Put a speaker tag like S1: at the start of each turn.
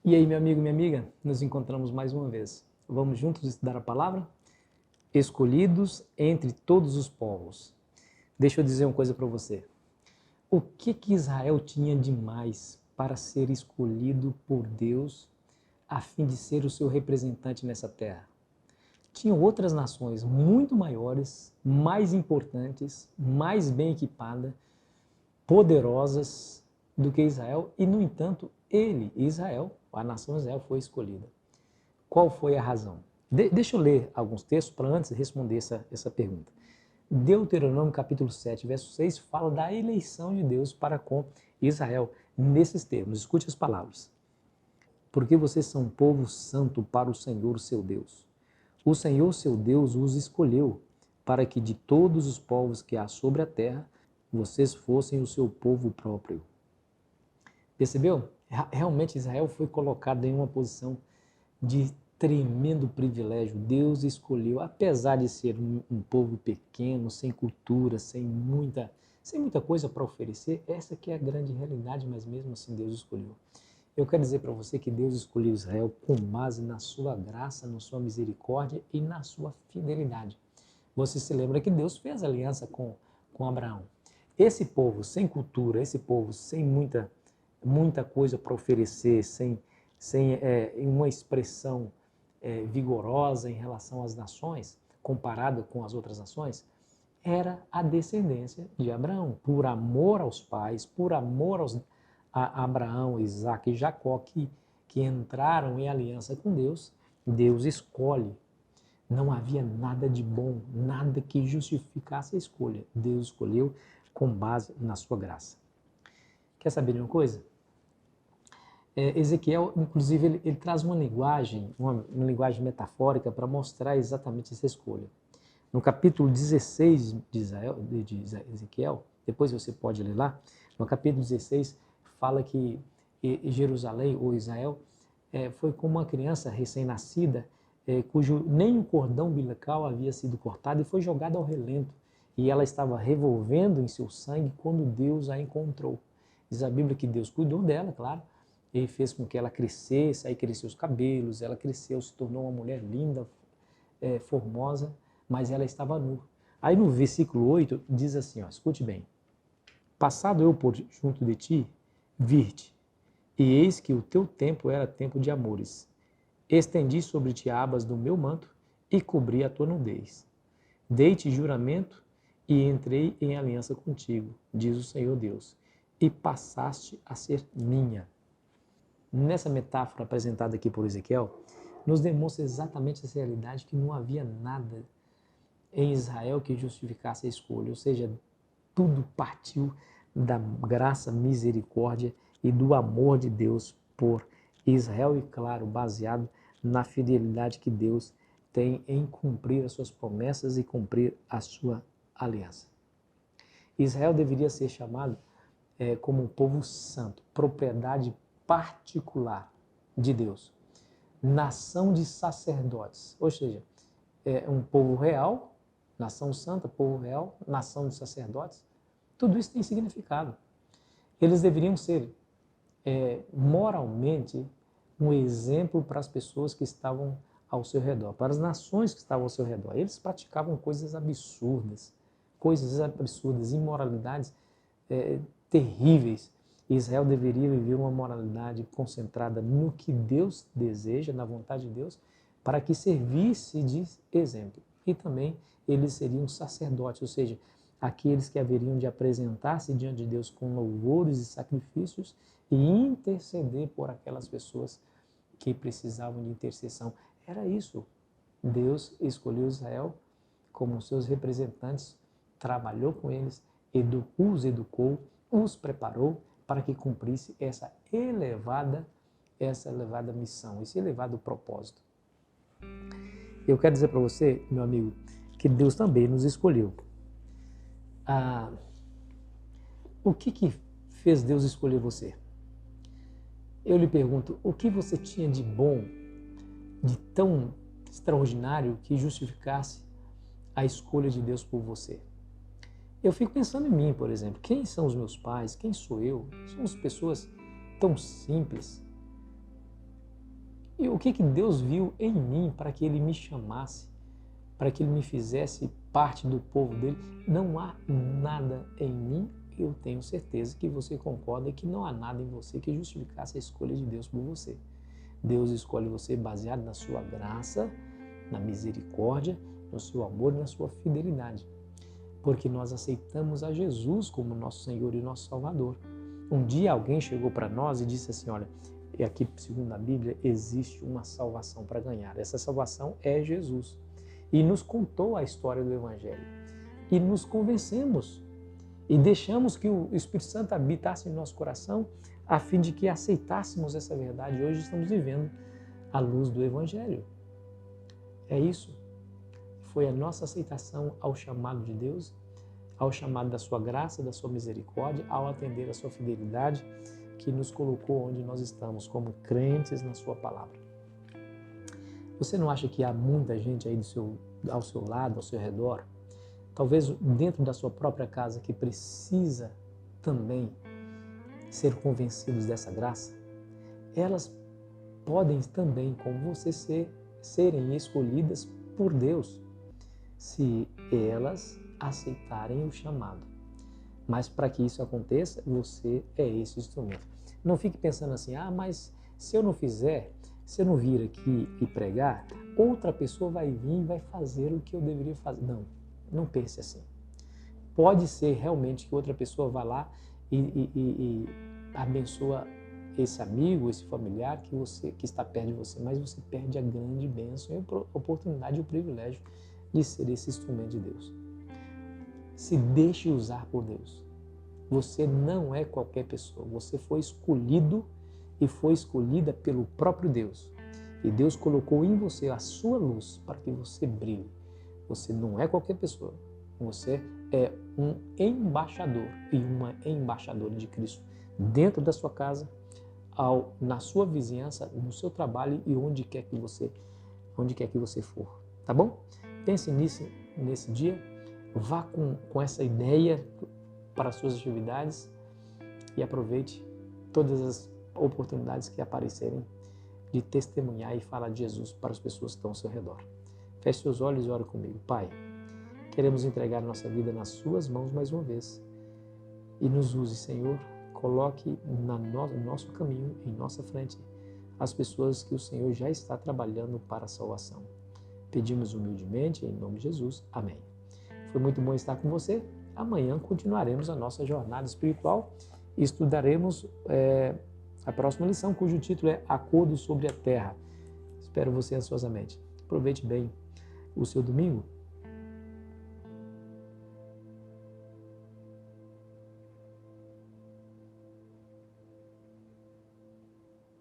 S1: E aí, meu amigo, minha amiga, nos encontramos mais uma vez. Vamos juntos estudar a palavra? Escolhidos entre todos os povos. Deixa eu dizer uma coisa para você. O que Israel tinha de mais para ser escolhido por Deus a fim de ser o seu representante nessa terra? Tinham outras nações muito maiores, mais importantes, mais bem equipadas, poderosas do que Israel e, no entanto, Israel, a nação Israel, foi escolhida. Qual foi a razão? Deixa eu ler alguns textos para antes responder essa pergunta. Deuteronômio capítulo 7, verso 6, fala da eleição de Deus para com Israel, nesses termos. Escute as palavras. Porque vocês são um povo santo para o Senhor, seu Deus. O Senhor, seu Deus, os escolheu para que de todos os povos que há sobre a terra, vocês fossem o seu povo próprio. Percebeu? Realmente Israel foi colocado em uma posição de tremendo privilégio. Deus escolheu, apesar de ser um povo pequeno, sem cultura, sem muita coisa para oferecer, essa que é a grande realidade, mas mesmo assim Deus escolheu. Eu quero dizer para você que Deus escolheu Israel com base na sua graça, na sua misericórdia e na sua fidelidade. Você se lembra que Deus fez aliança com Abraão. Esse povo sem cultura, esse povo sem muita coisa para oferecer, sem uma expressão vigorosa em relação às nações, comparado com as outras nações, era a descendência de Abraão. Por amor aos pais, por amor a Abraão, Isaac e Jacó, que entraram em aliança com Deus, Deus escolhe. Não havia nada de bom, nada que justificasse a escolha. Deus escolheu com base na sua graça. Quer saber de uma coisa? Ezequiel, inclusive, ele traz uma linguagem metafórica para mostrar exatamente essa escolha. No capítulo 16 de Ezequiel, depois você pode ler lá, no capítulo 16 fala que Jerusalém, ou Israel, foi como uma criança recém-nascida, cujo nem o cordão umbilical havia sido cortado e foi jogado ao relento. E ela estava revolvendo em seu sangue quando Deus a encontrou. Diz a Bíblia que Deus cuidou dela, claro, e fez com que ela crescesse, aí cresceu os cabelos, ela cresceu, se tornou uma mulher linda, formosa, mas ela estava nua. Aí no versículo 8 diz assim, ó, escute bem. Passado eu por junto de ti, vir-te, e eis que o teu tempo era tempo de amores. Estendi sobre ti abas do meu manto e cobri a tua nudez. Dei-te juramento e entrei em aliança contigo, diz o Senhor Deus, e passaste a ser minha. Nessa metáfora apresentada aqui por Ezequiel, nos demonstra exatamente essa realidade que não havia nada em Israel que justificasse a escolha, ou seja, tudo partiu da graça, misericórdia e do amor de Deus por Israel e, claro, baseado na fidelidade que Deus tem em cumprir as suas promessas e cumprir a sua aliança. Israel deveria ser chamado como um povo santo, propriedade particular de Deus, nação de sacerdotes, ou seja, um povo real, nação santa, povo real, nação de sacerdotes. Tudo isso tem significado. Eles deveriam ser moralmente um exemplo para as pessoas que estavam ao seu redor, para as nações que estavam ao seu redor. Eles praticavam coisas absurdas, imoralidades terríveis. Israel deveria viver uma moralidade concentrada no que Deus deseja, na vontade de Deus, para que servisse de exemplo. E também eles seriam sacerdotes, ou seja, aqueles que haveriam de apresentar-se diante de Deus com louvores e sacrifícios e interceder por aquelas pessoas que precisavam de intercessão. Era isso. Deus escolheu Israel como seus representantes, trabalhou com eles, os educou, os preparou para que cumprisse essa elevada missão, esse elevado propósito. Eu quero dizer para você, meu amigo, que Deus também nos escolheu. O que fez Deus escolher você? Eu lhe pergunto, o que você tinha de bom, de tão extraordinário que justificasse a escolha de Deus por você? Eu fico pensando em mim, por exemplo. Quem são os meus pais? Quem sou eu? Somos pessoas tão simples. E o que Deus viu em mim para que Ele me chamasse, para que Ele me fizesse parte do povo dele? Não há nada em mim, eu tenho certeza que você concorda que não há nada em você que justificasse a escolha de Deus por você. Deus escolhe você baseado na sua graça, na misericórdia, no seu amor e na sua fidelidade. Porque nós aceitamos a Jesus como nosso Senhor e nosso Salvador. Um dia alguém chegou para nós e disse assim, olha, aqui segundo a Bíblia existe uma salvação para ganhar. Essa salvação é Jesus. E nos contou a história do Evangelho. E nos convencemos. E deixamos que o Espírito Santo habitasse em nosso coração a fim de que aceitássemos essa verdade. Hoje estamos vivendo à luz do Evangelho. É isso. Foi a nossa aceitação ao chamado de Deus, ao chamado da sua graça, da sua misericórdia, ao atender a sua fidelidade, que nos colocou onde nós estamos, como crentes na sua palavra. Você não acha que há muita gente aí ao seu lado, ao seu redor, talvez dentro da sua própria casa, que precisa também ser convencidos dessa graça? Elas podem também, como você, serem escolhidas por Deus, se elas aceitarem o chamado. Mas para que isso aconteça, você é esse instrumento. Não fique pensando assim, mas se eu não fizer, se eu não vir aqui e pregar, outra pessoa vai vir e vai fazer o que eu deveria fazer. Não pense assim. Pode ser realmente que outra pessoa vá lá e abençoa esse amigo, esse familiar que está perto de você, mas você perde a grande bênção, a oportunidade e o privilégio de ser esse instrumento de Deus. Se deixe usar por Deus. Você não é qualquer pessoa, você foi escolhido e foi escolhida pelo próprio Deus. E Deus colocou em você a sua luz para que você brilhe. Você não é qualquer pessoa, você é um embaixador e uma embaixadora de Cristo dentro da sua casa, na sua vizinhança, no seu trabalho e onde quer que você for, tá bom? Pense nisso nesse dia, vá com essa ideia para as suas atividades e aproveite todas as oportunidades que aparecerem de testemunhar e falar de Jesus para as pessoas que estão ao seu redor. Feche seus olhos e ore comigo. Pai, queremos entregar nossa vida nas suas mãos mais uma vez e nos use, Senhor. Coloque no nosso caminho, em nossa frente, as pessoas que o Senhor já está trabalhando para a salvação. Pedimos humildemente, em nome de Jesus. Amém. Foi muito bom estar com você. Amanhã continuaremos a nossa jornada espiritual e estudaremos a próxima lição, cujo título é Acordo sobre a Terra. Espero você ansiosamente. Aproveite bem o seu domingo